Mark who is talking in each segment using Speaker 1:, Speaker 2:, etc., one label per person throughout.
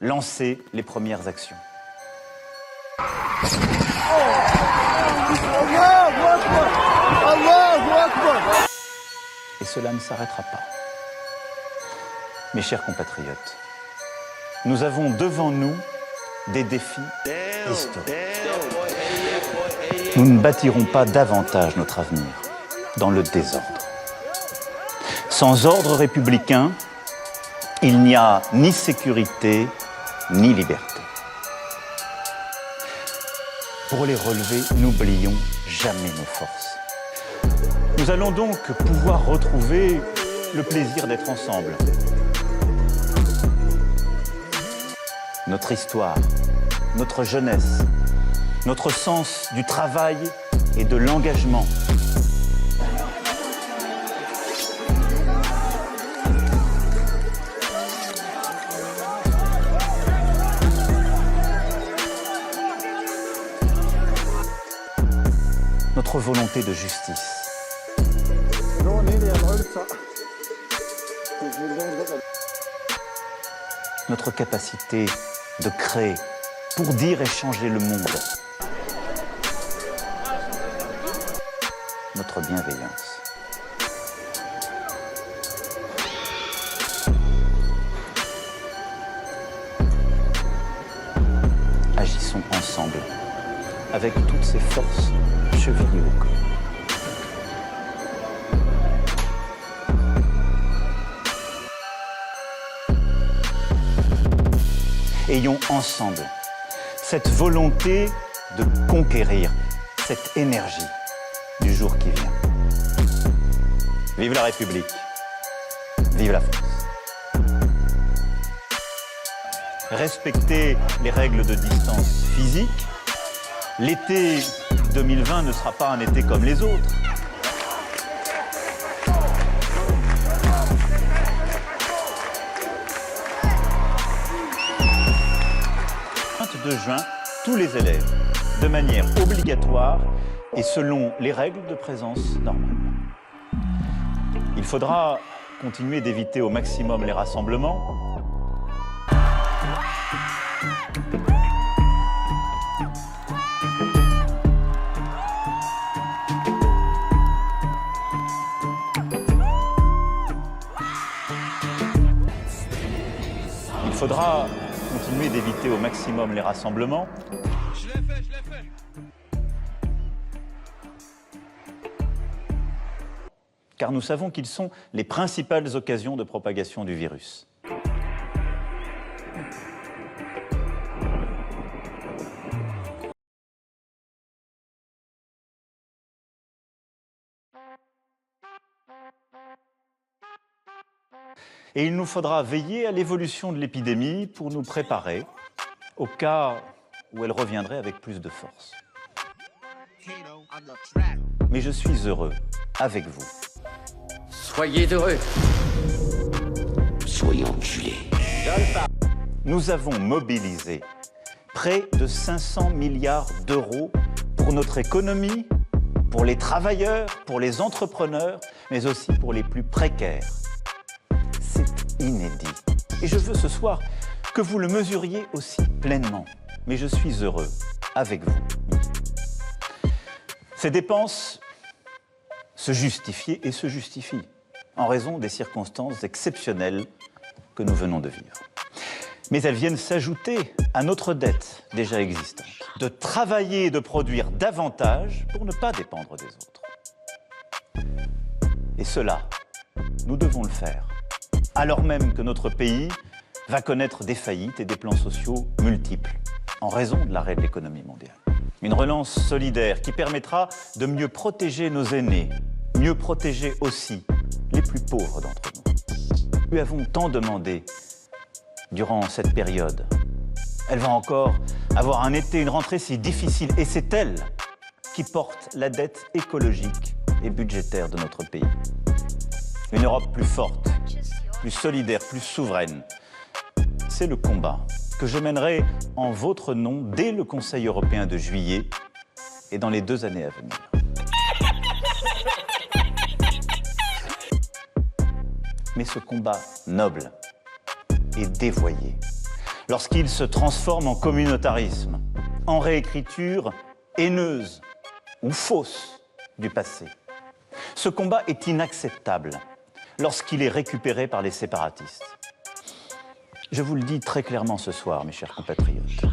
Speaker 1: lancer les premières actions. Et cela ne s'arrêtera pas. Mes chers compatriotes, nous avons devant nous des défis historiques. Nous ne bâtirons pas davantage notre avenir dans le désordre. Sans ordre républicain, il n'y a ni sécurité, ni liberté. Pour les relever, n'oublions jamais nos forces. Nous allons donc pouvoir retrouver le plaisir d'être ensemble. Notre histoire, notre jeunesse, notre sens du travail et de l'engagement. Notre volonté de justice. Notre capacité de créer pour dire et changer le monde. Notre bienveillance. Agissons ensemble, avec toutes ces forces chevillées au corps. Ayons ensemble cette volonté de conquérir cette énergie du jour qui vient. Vive la République, vive la France. Respectez les règles de distance physique. L'été 2020 ne sera pas un été comme les autres. Le 22 juin, tous les élèves, de manière obligatoire et selon les règles de présence normales. Il faudra continuer d'éviter au maximum les rassemblements. Il faudra continuer d'éviter au maximum les rassemblements. Je l'ai fait. Car nous savons qu'ils sont les principales occasions de propagation du virus. Et il nous faudra veiller à l'évolution de l'épidémie pour nous préparer au cas où elle reviendrait avec plus de force. Mais je suis heureux avec vous.
Speaker 2: Soyez heureux. Soyez enculés.
Speaker 1: Nous avons mobilisé près de 500 milliards d'euros pour notre économie, pour les travailleurs, pour les entrepreneurs, mais aussi pour les plus précaires. C'est inédit. Et je veux ce soir que vous le mesuriez aussi pleinement. Mais je suis heureux avec vous. Ces dépenses se justifiaient et se justifient en raison des circonstances exceptionnelles que nous venons de vivre. Mais elles viennent s'ajouter à notre dette déjà existante, de travailler et de produire davantage pour ne pas dépendre des autres. Et cela, nous devons le faire, alors même que notre pays va connaître des faillites et des plans sociaux multiples en raison de l'arrêt de l'économie mondiale. Une relance solidaire qui permettra de mieux protéger nos aînés, mieux protéger aussi les plus pauvres d'entre nous. Nous avons tant demandé durant cette période. Elle va encore avoir un été, une rentrée si difficile, et c'est elle qui porte la dette écologique et budgétaire de notre pays. Une Europe plus forte, plus solidaire, plus souveraine. C'est le combat que je mènerai en votre nom dès le Conseil européen de juillet et dans les 2 années à venir. Mais ce combat noble et dévoyé, lorsqu'il se transforme en communautarisme, en réécriture haineuse ou fausse du passé. Ce combat est inacceptable lorsqu'il est récupéré par les séparatistes. Je vous le dis très clairement ce soir, mes chers compatriotes.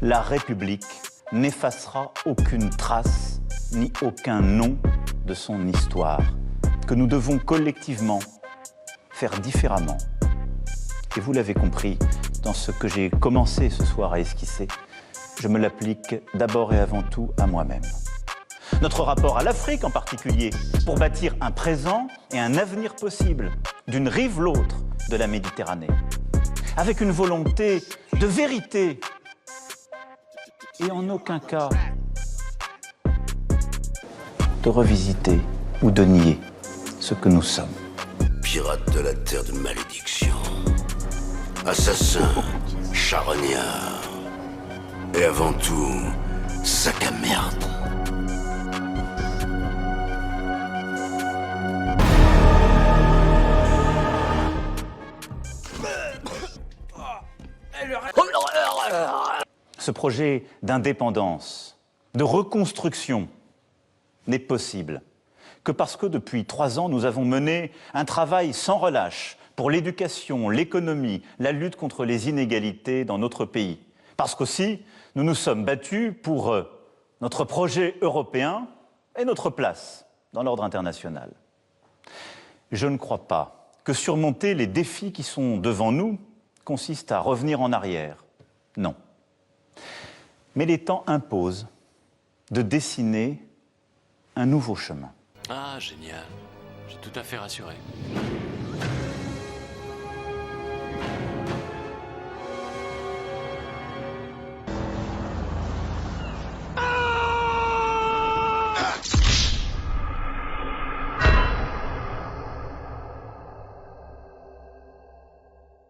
Speaker 1: La République n'effacera aucune trace ni aucun nom de son histoire, que nous devons collectivement faire différemment. Et vous l'avez compris, dans ce que j'ai commencé ce soir à esquisser, je me l'applique d'abord et avant tout à moi-même. Notre rapport à l'Afrique en particulier, pour bâtir un présent et un avenir possible d'une rive l'autre de la Méditerranée, avec une volonté de vérité et en aucun cas de revisiter ou de nier ce que nous sommes.
Speaker 3: Pirate de la terre de malédiction, assassin, charognard, et avant tout, sac à merde.
Speaker 1: Ce projet d'indépendance, de reconstruction, n'est possible que parce que depuis 3 ans, nous avons mené un travail sans relâche pour l'éducation, l'économie, la lutte contre les inégalités dans notre pays. Parce qu'aussi, nous nous sommes battus pour notre projet européen et notre place dans l'ordre international. Je ne crois pas que surmonter les défis qui sont devant nous consiste à revenir en arrière. Non. Mais les temps imposent de dessiner un nouveau chemin.
Speaker 2: Ah, génial. J'ai tout à fait rassuré.